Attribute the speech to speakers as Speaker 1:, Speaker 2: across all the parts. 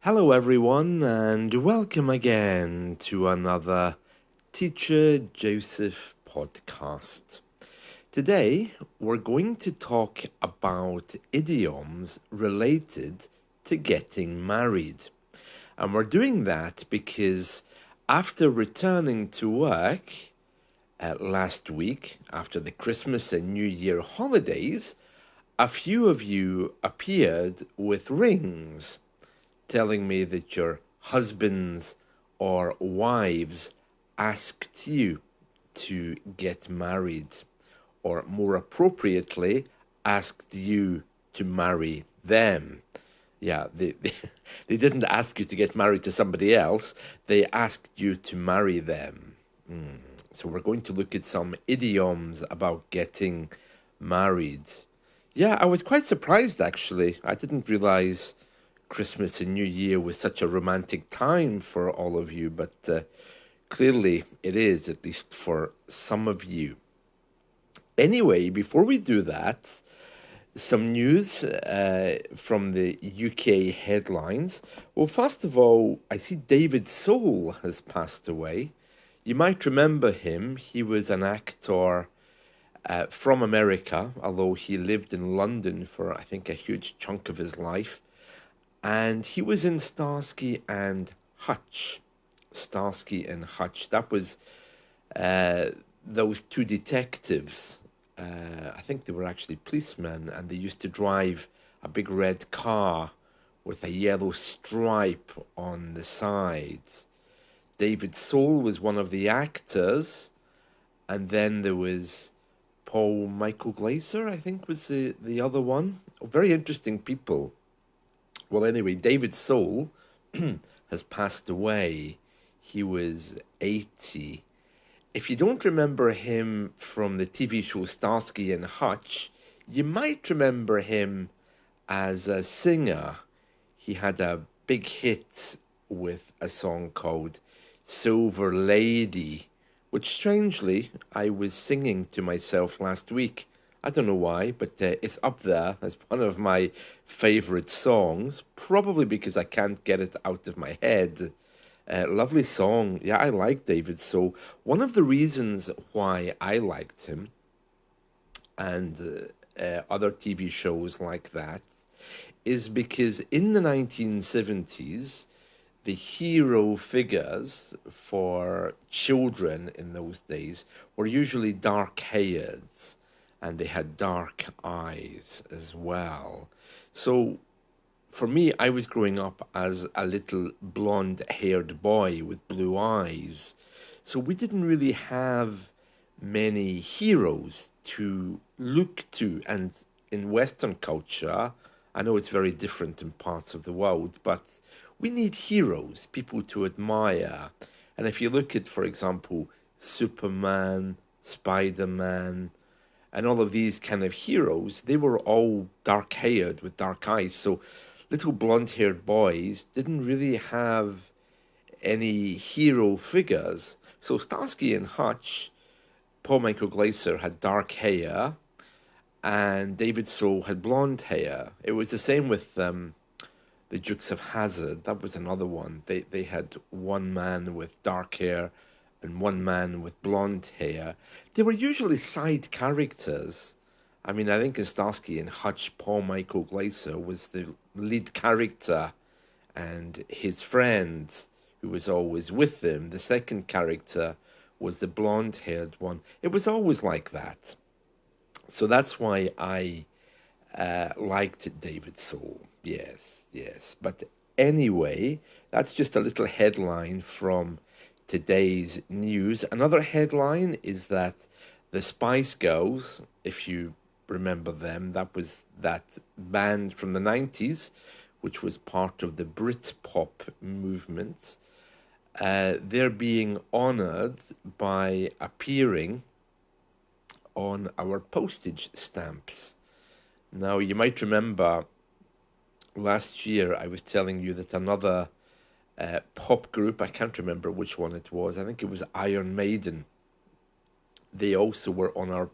Speaker 1: Hello, everyone, and welcome again to another Teacher Joseph podcast. Today, we're going to talk about idioms related to getting married. And we're doing that because after returning to work last week, after the Christmas and New Year holidays, a few of you appeared with rings telling me that your husbands or wives asked you to get married, or more appropriately, asked you to marry them. Yeah, they didn't ask you to get married to somebody else, they asked you to marry them. So we're going to look at some idioms about getting married. Yeah, I was quite surprised actually. I didn't realize Christmas and New Year was such a romantic time for all of you, but clearly it is, at least for some of you. Anyway, before we do that, some news from the UK headlines. Well, first of all, I see David Soul has passed away. You might remember him. He was an actor from America, although he lived in London for, I think, a huge chunk of his life. And he was in Starsky and Hutch. Starsky and Hutch. That was those two detectives. I think they were actually policemen, and they used to drive a big red car with a yellow stripe on the sides. David Soul was one of the actors, and then there was Paul Michael Glaser, I think, was the other one. Very interesting people. Well, anyway, David Soul has passed away. He was 80. If you don't remember him from the TV show Starsky and Hutch, you might remember him as a singer. He had a big hit with a song called Silver Lady, which strangely I was singing to myself last week. I don't know why, but it's up there as one of my favorite songs, probably because I can't get it out of my head. Lovely song. Yeah, I like David. So, one of the reasons why I liked him and other TV shows like that is because in the 1970s, the hero figures for children in those days were usually dark haired and they had dark eyes as well. So for me, I was growing up as a little blonde haired boy with blue eyes. So we didn't really have many heroes to look to. And in Western culture, I know it's very different in parts of the world, but we need heroes, people to admire. And if you look at, for example, Superman, Spider Man, and all of these kind of heroes, they were all dark haired with dark eyes. So little blonde haired boys didn't really have any hero figures. So Starsky and Hutch, Paul Michael Glaser had dark hair, and David Soul had blonde hair. It was the same with the Dukes of Hazzard. That was another one. They had one man with dark hair and one man with blonde hair. They were usually side characters. I mean, I think in Starsky and Hutch, Paul Michael Glaser was the lead character, and his friend, who was always with them, the second character, was the blonde-haired one. It was always like that. So that's why I liked David Soul. Yes, yes. But anyway, that's just a little headline from today's news. Another headline is that the Spice Girls, if you remember them, that was that band from the 90s, which was part of the Britpop movement. They're being honored by appearing on our postage stamps. Now, you might remember last year I was telling you that another pop group, I can't remember which one it was, I think it was Iron Maiden, they also were on our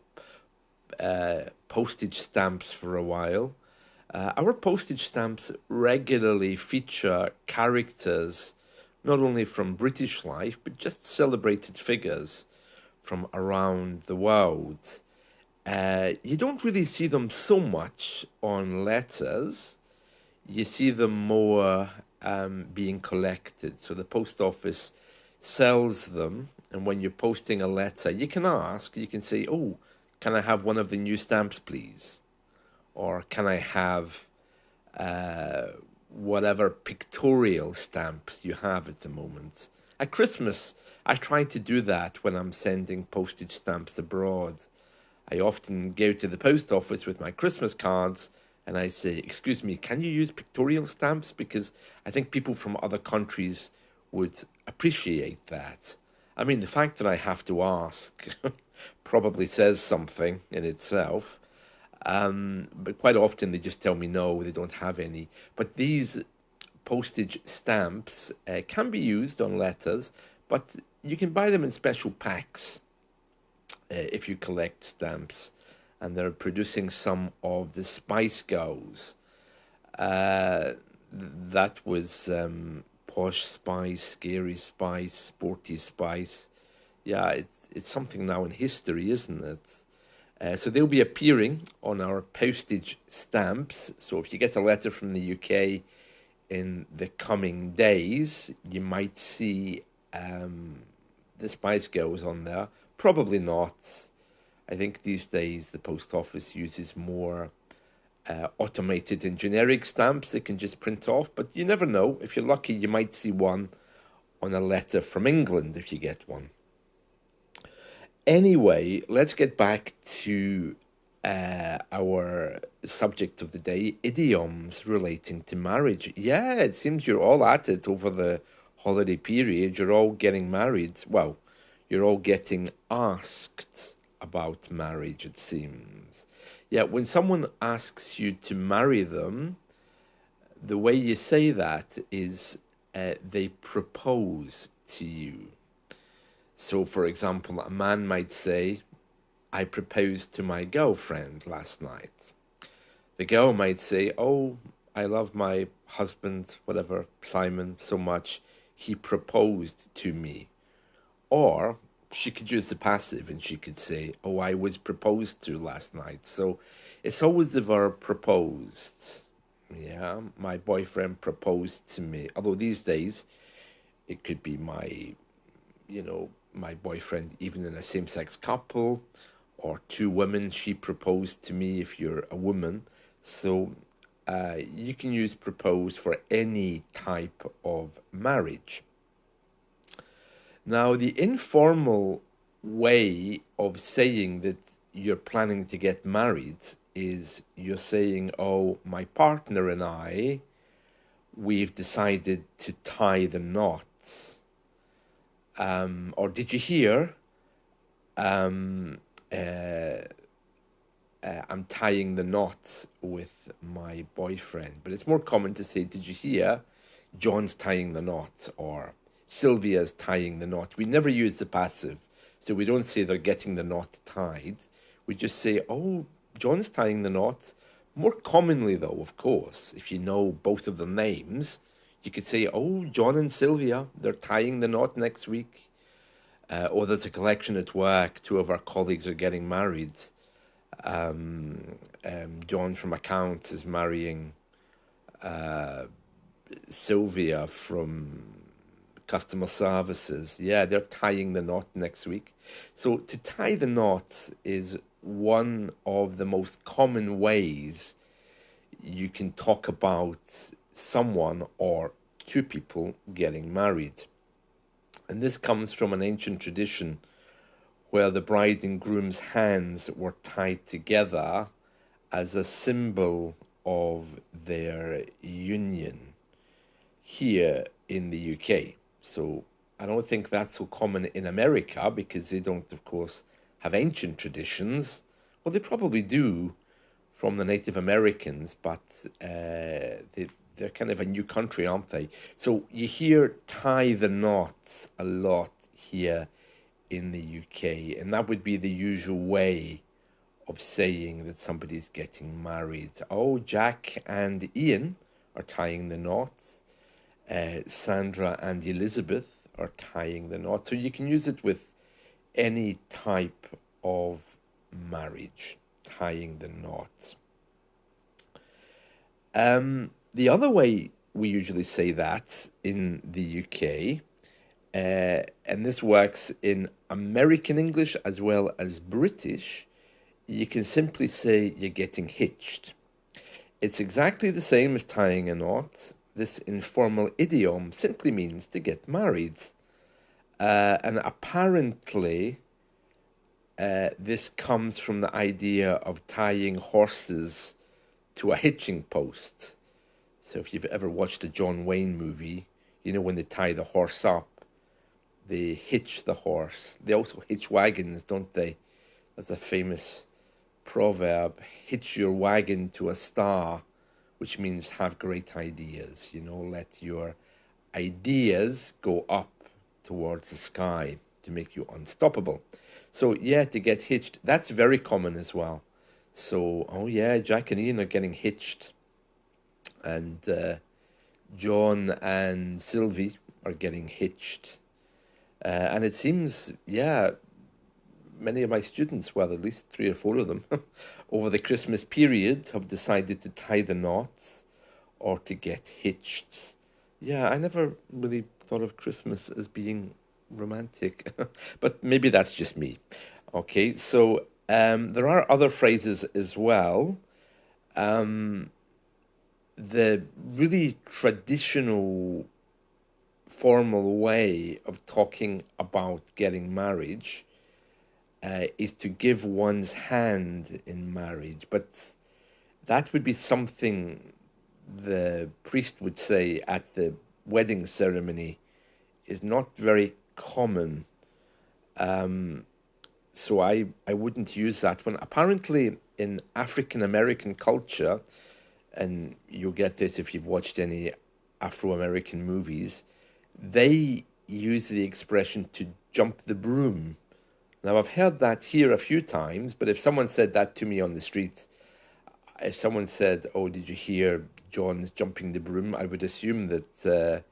Speaker 1: postage stamps for a while. Our postage stamps regularly feature characters not only from British life, but just celebrated figures from around the world. You don't really see them so much on letters. You see them more being collected. So the post office sells them, and when you're posting a letter, you can ask, you can say, "Oh, can I have one of the new stamps, please?" Or can I have uh, whatever pictorial stamps you have at the moment. At Christmas, I try to do that when I'm sending postage stamps abroad. I often go to the post office with my Christmas cards and I say, "Excuse me, can you use pictorial stamps? Because I think people from other countries would appreciate that." I mean, the fact that I have to ask probably says something in itself. But quite often they just tell me no, they don't have any. But these postage stamps can be used on letters, but you can buy them in special packs if you collect stamps. And they're producing some of the Spice Girls. Uh, that was Posh Spice, Scary Spice, Sporty Spice. Yeah, it's something now in history, isn't it? So they'll be appearing on our postage stamps. So if you get a letter from the UK in the coming days, you might see the Spice Girls on there. Probably not. I think these days the post office uses more automated and generic stamps they can just print off. But you never know. If you're lucky, you might see one on a letter from England if you get one. Anyway, let's get back to our subject of the day, idioms relating to marriage. Yeah, it seems you're all at it over the holiday period. You're all getting married. Well, you're all getting asked about marriage, it seems. Yeah, when someone asks you to marry them, the way you say that is they propose to you. So, for example, a man might say, "I proposed to my girlfriend last night." The girl might say, "Oh, I love my husband, whatever, Simon, so much. He proposed to me." Or she could use the passive and she could say, "Oh, I was proposed to last night." So it's always the verb proposed. Yeah, my boyfriend proposed to me. Although these days it could be my boyfriend, even in a same sex couple, or two women, she proposed to me if you're a woman. So you can use propose for any type of marriage. Now, the informal way of saying that you're planning to get married is you're saying, "Oh, my partner and I, we've decided to tie the knots." Or did you hear? Um, uh, I'm tying the knot with my boyfriend. But it's more common to say, "Did you hear? John's tying the knot," or "Sylvia's tying the knot." We never use the passive. So we don't say they're getting the knot tied. We just say, "Oh, John's tying the knot." More commonly, though, of course, if you know both of the names, you could say, "Oh, John and Sylvia, they're tying the knot next week." Or there's a collection at work, two of our colleagues are getting married. John from accounts is marrying Sylvia from customer services. Yeah, they're tying the knot next week. So to tie the knot is one of the most common ways you can talk about someone or two people getting married. And this comes from an ancient tradition where the bride and groom's hands were tied together as a symbol of their union here in the UK. So I don't think that's so common in America because they don't, of course, have ancient traditions. Well, they probably do from the Native Americans, but they're kind of a new country, aren't they? So you hear tie the knot a lot here in the UK, and that would be the usual way of saying that somebody's getting married. Oh, Jack and Ian are tying the knots. Sandra and Elizabeth are tying the knot. So you can use it with any type of marriage, tying the knot. The other way we usually say that in the UK, and this works in American English as well as British, you can simply say you're getting hitched. It's exactly the same as tying a knot. This informal idiom simply means to get married. And apparently, this comes from the idea of tying horses to a hitching post. So if you've ever watched a John Wayne movie, you know when they tie the horse up, they hitch the horse. They also hitch wagons, don't they? That's a famous proverb, hitch your wagon to a star, which means have great ideas. Let your ideas go up towards the sky to make you unstoppable. So yeah, to get hitched, that's very common as well. So, oh yeah, Jack and Ian are getting hitched, and John and Sylvie are getting hitched. And it seems, yeah, many of my students, well, at least 3 or 4 of them, over the Christmas period have decided to tie the knots or to get hitched. Yeah, I never really thought of Christmas as being romantic, but maybe that's just me. Okay, so there are other phrases as well. The really traditional formal way of talking about getting married is to give one's hand in marriage, but that would be something the priest would say at the wedding ceremony is not very common. So I wouldn't use that one. Apparently, in African American culture, and you'll get this if you've watched any Afro American movies, they use the expression to jump the broom. Now, I've heard that here a few times, but if someone said that to me on the streets, if someone said, "Oh, did you hear John's jumping the broom?" I would assume that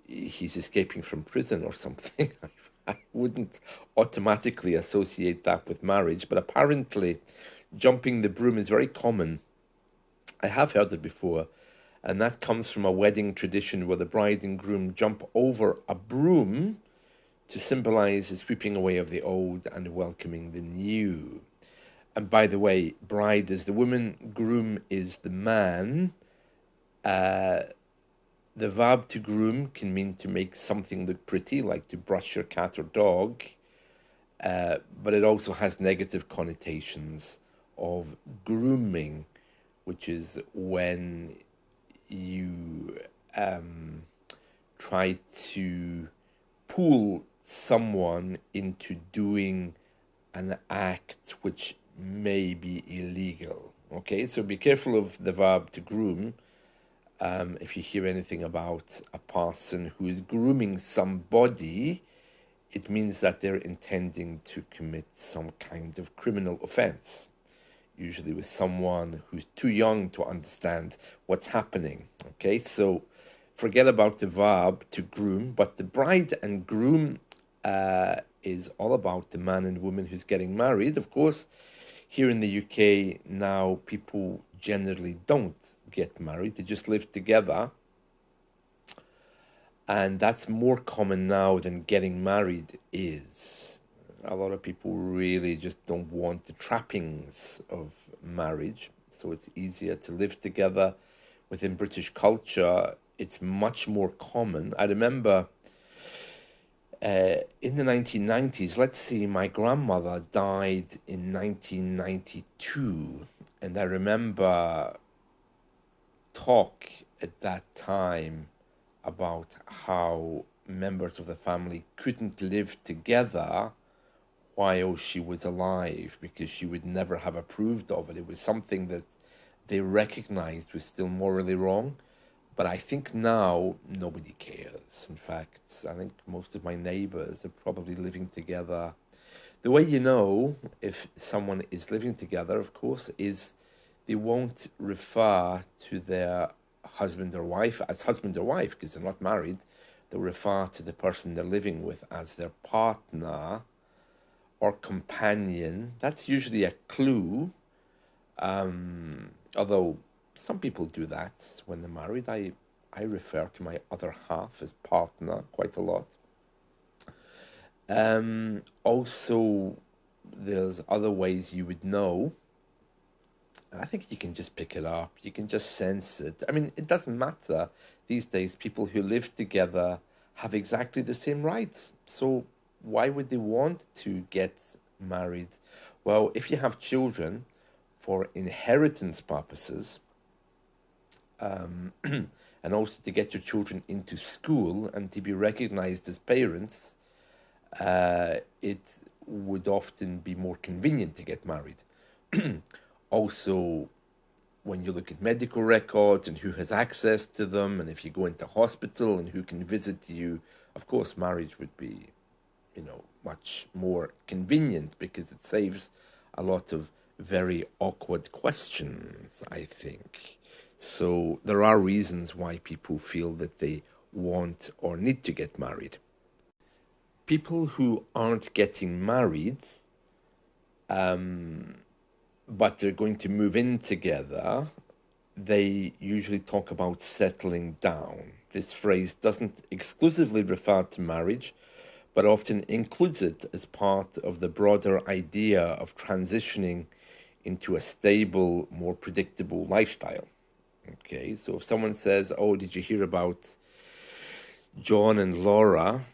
Speaker 1: he's escaping from prison or something. I wouldn't automatically associate that with marriage, but apparently jumping the broom is very common. I have heard it before, and that comes from a wedding tradition where the bride and groom jump over a broom to symbolize the sweeping away of the old and welcoming the new. And by the way, bride is the woman, groom is the man. The verb to groom can mean to make something look pretty, like to brush your cat or dog, but it also has negative connotations of grooming, which is when you try to pull someone into doing an act which may be illegal. Okay, so be careful of the verb to groom. If you hear anything about a person who is grooming somebody, it means that they're intending to commit some kind of criminal offense, usually with someone who's too young to understand what's happening. Okay, so forget about the verb to groom, but the bride and groom is all about the man and woman who's getting married. Of course, here in the UK now, people generally don't get married, they just live together. And that's more common now than getting married is. A lot of people really just don't want the trappings of marriage, so it's easier to live together. Within British culture, it's much more common. I remember in the 1990s, let's see, my grandmother died in 1992, and I remember talk at that time about how members of the family couldn't live together while she was alive because she would never have approved of it. It was something that they recognized was still morally wrong. But I think now nobody cares. In fact, I think most of my neighbors are probably living together The way you know if someone is living together, of course, is they won't refer to their husband or wife as husband or wife because they're not married. They'll refer to the person they're living with as their partner or companion. That's usually a clue. Although some people do that when they're married. I refer to my other half as partner quite a lot. Also, there's other ways you would know. I think you can just pick it up. You can just sense it. I mean, it doesn't matter. These days, people who live together have exactly the same rights. So why would they want to get married? Well, if you have children for inheritance purposes, and also to get your children into school and to be recognized as parents, it would often be more convenient to get married. Also, when you look at medical records and who has access to them, and if you go into hospital and who can visit you, of course, marriage would be, much more convenient because it saves a lot of very awkward questions, I think. So there are reasons why people feel that they want or need to get married. People who aren't getting married, but they're going to move in together, they usually talk about settling down. This phrase doesn't exclusively refer to marriage, but often includes it as part of the broader idea of transitioning into a stable, more predictable lifestyle. Okay, so if someone says, "Oh, did you hear about John and Laura?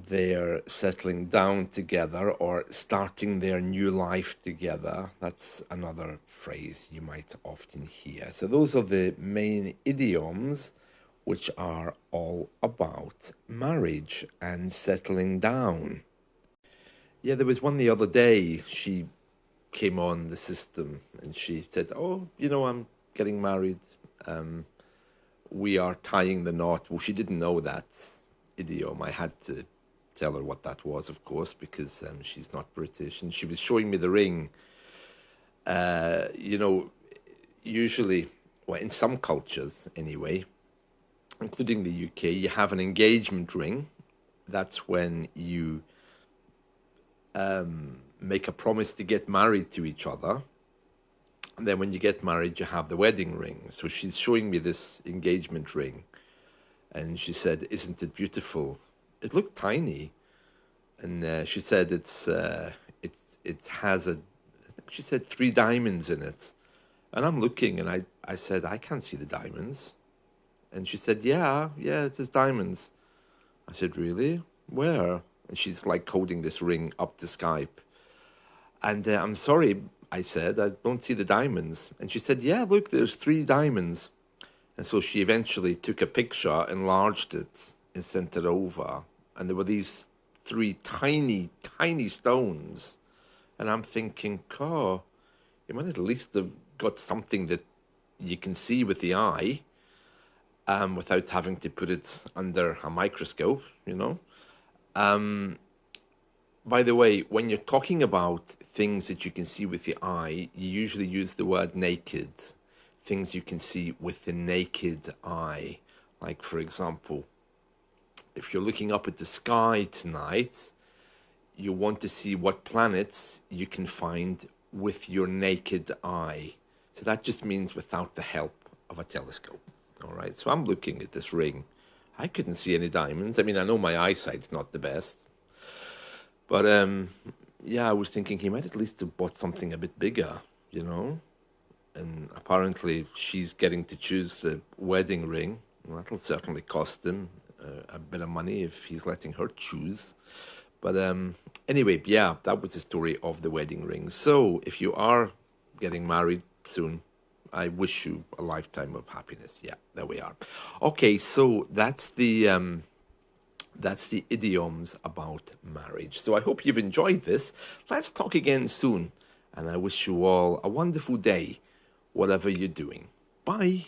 Speaker 1: They're settling down together or starting their new life together." That's another phrase you might often hear. So those are the main idioms which are all about marriage and settling down. Yeah, there was one the other day. She came on the system and she said, "Oh, I'm getting married. We are tying the knot." Well, she didn't know that idiom. I had to tell her what that was, of course, because she's not British. And she was showing me the ring. Uh, you know, Usually, well, in some cultures anyway, including the UK, you have an engagement ring. That's when you make a promise to get married to each other. And then when you get married, you have the wedding ring. So she's showing me this engagement ring. And she said, "Isn't it beautiful?" It looked tiny. And she said it has I think she said 3 diamonds in it. And I'm looking and I said, "I can't see the diamonds." And she said, yeah, it says diamonds. I said, "Really? Where?" And she's like holding this ring up to Skype. And "I'm sorry," I said, "I don't see the diamonds." And she said, "Yeah, look, there's 3 diamonds." And so she eventually took a picture, enlarged it, and sent it over. And there were these 3 tiny stones. And I'm thinking, "Oh, you might at least have got something that you can see with the eye, without having to put it under a microscope, you know." By the way, when you're talking about things that you can see with the eye, you usually use the word naked. Things you can see with the naked eye. Like, for example, if you're looking up at the sky tonight, you want to see what planets you can find with your naked eye. So that just means without the help of a telescope. All right, so I'm looking at this ring. I couldn't see any diamonds. I mean, I know my eyesight's not the best. But yeah, I was thinking he might at least have bought something a bit bigger, you know? And apparently she's getting to choose the wedding ring. Well, that'll certainly cost him a bit of money if he's letting her choose. But anyway, yeah, that was the story of the wedding ring. So if you are getting married soon, I wish you a lifetime of happiness. Yeah, there we are. Okay, so that's the idioms about marriage. So I hope you've enjoyed this. Let's talk again soon. And I wish you all a wonderful day, whatever you're doing. Bye.